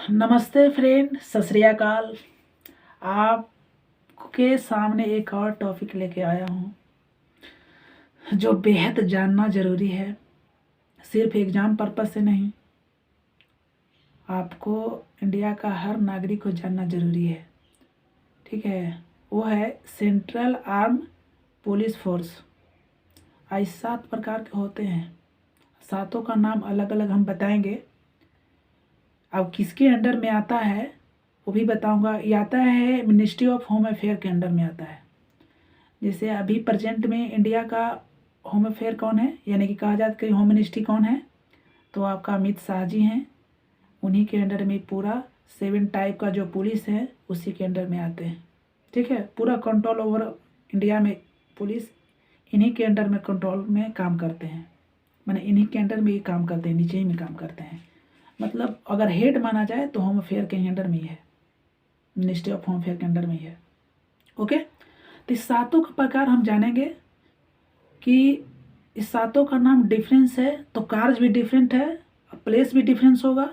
नमस्ते फ्रेंड, सत श्री अकाल। आपके सामने एक और टॉपिक लेके आया हूँ जो बेहद जानना ज़रूरी है, सिर्फ एग्ज़ाम पर्पस से नहीं। आपको इंडिया का हर नागरिक को जानना ज़रूरी है, ठीक है। वो है सेंट्रल आर्म पुलिस फोर्स। आज 7 प्रकार के होते हैं, सातों का नाम अलग अलग हम बताएंगे। अब किसके अंडर में आता है वो भी बताऊंगा। ये आता है मिनिस्ट्री ऑफ होम अफेयर के अंडर में आता है। जैसे अभी प्रेजेंट में इंडिया का होम अफेयर कौन है, यानी कि कहा जाता है कि होम मिनिस्ट्री कौन है, तो आपका अमित शाह जी हैं। उन्हीं के अंडर में पूरा 7 टाइप का जो पुलिस है उसी के अंडर में आते हैं, ठीक है। पूरा कंट्रोल ओवर इंडिया में पुलिस इन्हीं के अंडर में कंट्रोल में काम करते हैं, माने इन्हीं के अंडर में ही काम करते हैं, नीचे ही में काम करते हैं। मतलब अगर हेड माना जाए तो होम अफेयर के अंडर में ही है, मिनिस्ट्री ऑफ होम अफेयर के अंडर में ही है, ओके। तो इस सातों का प्रकार हम जानेंगे कि इस सातों का नाम डिफरेंस है, तो कार्य भी डिफरेंट है, प्लेस भी डिफरेंस होगा,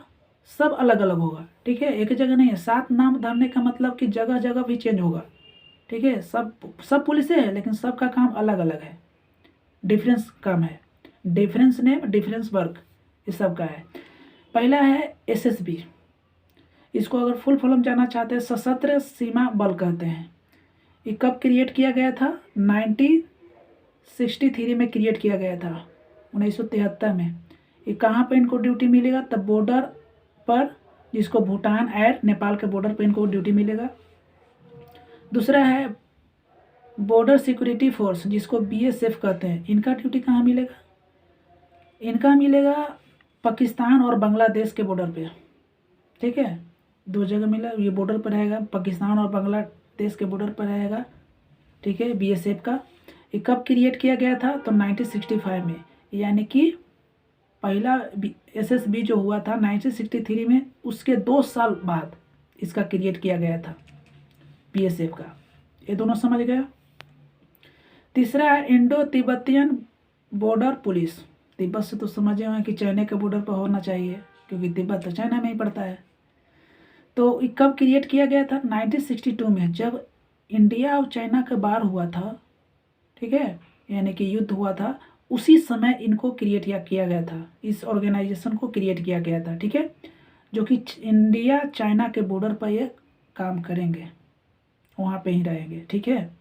सब अलग अलग होगा, ठीक है। एक जगह नहीं है। 7 नाम धरने का मतलब कि जगह जगह भी चेंज होगा, ठीक है। सब सब पुलिस है लेकिन सबका काम अलग अलग है, डिफरेंस काम है, डिफरेंस नेम डिफरेंस वर्क, ये सब का है। पहला है एसएसबी। इसको अगर फुल फॉर्म जानना चाहते हैं, सशस्त्र सीमा बल कहते हैं। ये कब क्रिएट किया गया था? 1963 में क्रिएट किया गया था, 1973 में। ये कहाँ पर इनको ड्यूटी मिलेगा? तब बॉर्डर पर, जिसको भूटान और नेपाल के बॉर्डर पर इनको ड्यूटी मिलेगा। दूसरा है बॉर्डर सिक्योरिटी फोर्स, जिसको बीएसएफ कहते हैं। इनका ड्यूटी कहाँ मिलेगा? इनका मिलेगा पाकिस्तान और बांग्लादेश के बॉर्डर पे, ठीक है। 2 जगह मिला, ये बॉर्डर पर रहेगा, पाकिस्तान और बांग्लादेश के बॉर्डर पर रहेगा, ठीक है, बीएसएफ का। ये कब क्रिएट किया गया था? तो 1965 में, यानी कि पहला एसएसबी जो हुआ था 1963 में, उसके 2 साल बाद इसका क्रिएट किया गया था, बीएसएफ का। ये दोनों समझ गया। तीसरा है Indo Tibetan border police. Tibet से तो समझे हुए कि चाइना के बॉर्डर पर होना चाहिए, क्योंकि तिब्बत तो चाइना में ही पड़ता है। तो ये कब क्रिएट किया गया था? 1962 में, जब इंडिया और चाइना का वार हुआ था, ठीक है, यानी कि युद्ध हुआ था, उसी समय इनको क्रिएट किया गया था। इस ऑर्गेनाइजेशन को क्रिएट किया गया था, ठीक है, जो कि इंडिया चाइना के बॉर्डर पर ये काम करेंगे, वहाँ पे ही रहेंगे, ठीक है,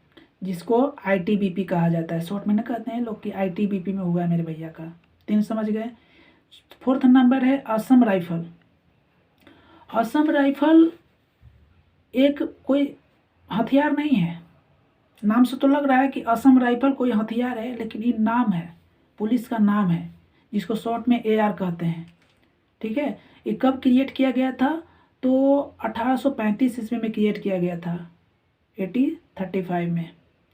जिसको आईटीबीपी कहा जाता है। शॉर्ट में ना कहते हैं लोग कि आईटीबीपी में हुआ है मेरे भैया का। 3 समझ गए। 4th नंबर है असम राइफल। असम राइफल एक कोई हथियार नहीं है, नाम से तो लग रहा है कि असम राइफल कोई हथियार है, लेकिन ये नाम है, पुलिस का नाम है, जिसको शॉर्ट में एआर कहते हैं, ठीक है। ये कब क्रिएट किया गया था? तो 1835 ईस्वी में क्रिएट किया गया था, 1835 में,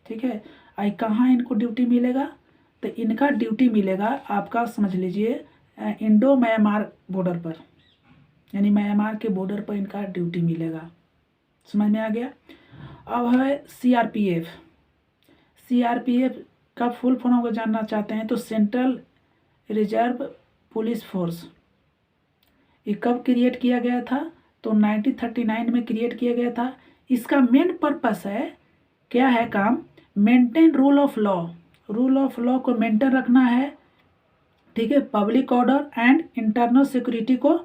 ठीक है। आई कहाँ इनको ड्यूटी मिलेगा? तो इनका ड्यूटी मिलेगा आपका, समझ लीजिए, इंडो म्यांमार बॉर्डर पर, यानी म्यांमार के बॉर्डर पर इनका ड्यूटी मिलेगा। समझ में आ गया। अब है सीआरपीएफ। सीआरपीएफ का फुल फॉर्म को जानना चाहते हैं तो सेंट्रल रिजर्व पुलिस फोर्स। ये कब क्रिएट किया गया था? तो 1939 में क्रिएट किया गया था। इसका मेन पर्पस है, क्या है काम? Maintain rule of law. Rule of law को मेंटेन रखना है, ठीक है। Public order and internal security को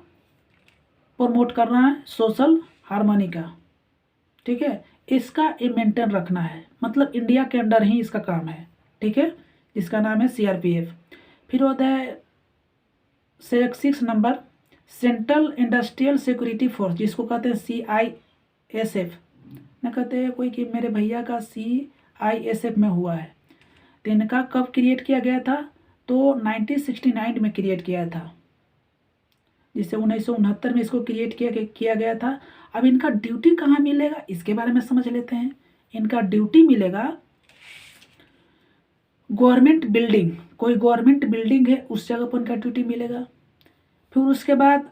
प्रमोट करना है, सोशल हार्मनी का, ठीक है। इसका ये मेंटेन रखना है, मतलब इंडिया के अंडर ही इसका काम है, ठीक है, जिसका नाम है सीआरपीएफ। फिर होता है 6 number central industrial security force, जिसको कहते हैं सीआईएसएफ। न कहते हैं कोई कि मेरे भैया का सीआईएसएफ में हुआ है। तो इनका कब क्रिएट किया गया था? तो 1969 में क्रिएट किया था, जिससे 1969 में इसको क्रिएट किया गया था। अब इनका ड्यूटी कहाँ मिलेगा, इसके बारे में समझ लेते हैं। इनका ड्यूटी मिलेगा गवर्नमेंट बिल्डिंग, कोई गवर्नमेंट बिल्डिंग है उस जगह पर इनका ड्यूटी मिलेगा। फिर उसके बाद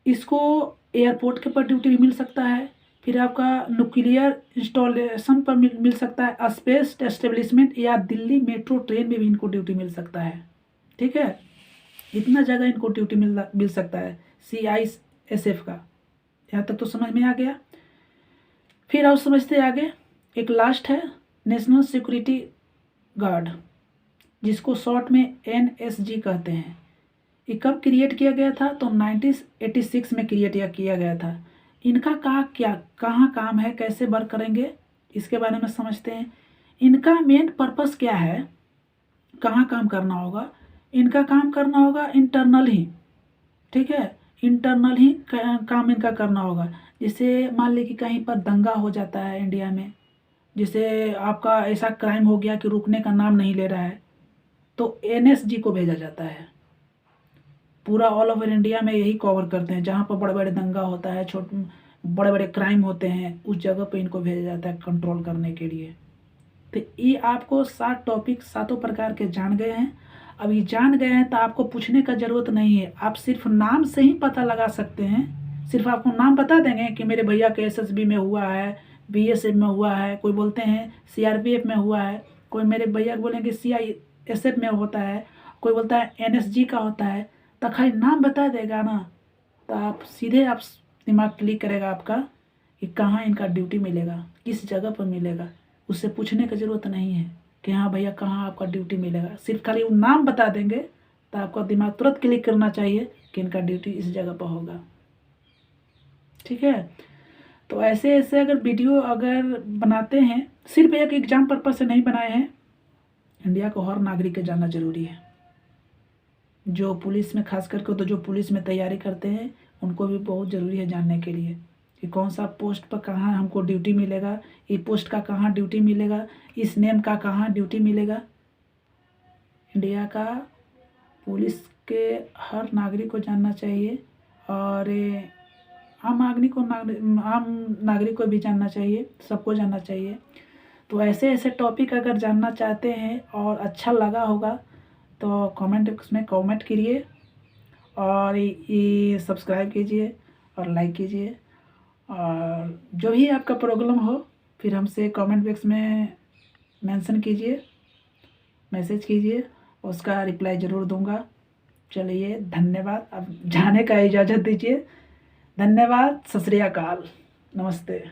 इसको एयरपोर्ट के पर ड्यूटी भी मिल सकता है। फिर आपका न्यूक्लियर इंस्टॉलेशन पर मिल सकता है, स्पेस एस्टेब्लिशमेंट या दिल्ली मेट्रो ट्रेन में भी इनको ड्यूटी मिल सकता है, ठीक है। इतना जगह इनको ड्यूटी मिल सकता है सीआईएसएफ का, यहाँ तक तो समझ में आ गया। फिर और समझते आगे, एक लास्ट है नेशनल सिक्योरिटी गार्ड, जिसको शॉर्ट में NSG कहते हैं। ये कब क्रिएट किया गया था? तो 1986 में क्रिएट किया गया था। इनका कहाँ काम है, कैसे वर्क करेंगे, इसके बारे में समझते हैं। इनका मेन पर्पस क्या है, कहाँ काम करना होगा? इनका काम करना होगा इंटरनल ही, ठीक है, इंटरनल ही काम इनका करना होगा। जैसे मान ली कि कहीं पर दंगा हो जाता है इंडिया में, जैसे आपका ऐसा क्राइम हो गया कि रुकने का नाम नहीं ले रहा है, तो NSG को भेजा जाता है। पूरा ऑल ओवर इंडिया में यही कवर करते हैं, जहाँ पर बड़े बड़े दंगा होता है, बड़े बड़े क्राइम होते हैं, उस जगह पे इनको भेजा जाता है कंट्रोल करने के लिए। तो ये आपको 7 टॉपिक 7 प्रकार के जान गए हैं। अब ये जान गए हैं तो आपको पूछने का ज़रूरत नहीं है, आप सिर्फ नाम से ही पता लगा सकते हैं। सिर्फ आपको नाम बता देंगे कि मेरे भैया के SSB में हुआ है, BSF में हुआ है, कोई बोलते हैं CRPF में हुआ है, कोई मेरे भैया बोलेंगे CISF में होता है, कोई बोलता है NSG का होता है। तो खाली नाम बता देगा ना, तो आप सीधे आप दिमाग क्लिक करेगा आपका कि कहाँ इनका ड्यूटी मिलेगा, किस जगह पर मिलेगा। उससे पूछने की ज़रूरत नहीं है कि हाँ भैया कहाँ आपका ड्यूटी मिलेगा, सिर्फ खाली वो नाम बता देंगे तो आपका दिमाग तुरंत क्लिक करना चाहिए कि इनका ड्यूटी इस जगह पर होगा। ठीक है, तो ऐसे ऐसे अगर वीडियो अगर बनाते हैं, सिर्फ एक एग्जाम पर्पज से नहीं बनाए हैं। इंडिया को हर नागरिक को जानना जरूरी है। जो पुलिस में खास करके तो जो पुलिस में तैयारी करते हैं उनको भी बहुत ज़रूरी है जानने के लिए कि कौन सा पोस्ट पर कहाँ हमको ड्यूटी मिलेगा, ये पोस्ट का कहाँ ड्यूटी मिलेगा, इस नेम का कहाँ ड्यूटी मिलेगा। इंडिया का पुलिस के हर नागरिक को जानना चाहिए, और आम नागरिक को भी जानना चाहिए, सबको जानना चाहिए। तो ऐसे ऐसे टॉपिक अगर जानना चाहते हैं और अच्छा लगा होगा तो कमेंट बॉक्स में कमेंट कीजिए, और ये सब्सक्राइब कीजिए और लाइक कीजिए। और जो भी आपका प्रॉब्लम हो फिर हमसे कमेंट बॉक्स में मेंशन कीजिए, मैसेज कीजिए, उसका रिप्लाई ज़रूर दूंगा। चलिए धन्यवाद, अब जाने का इजाज़त दीजिए। धन्यवाद, सत श्री अकाल, नमस्ते।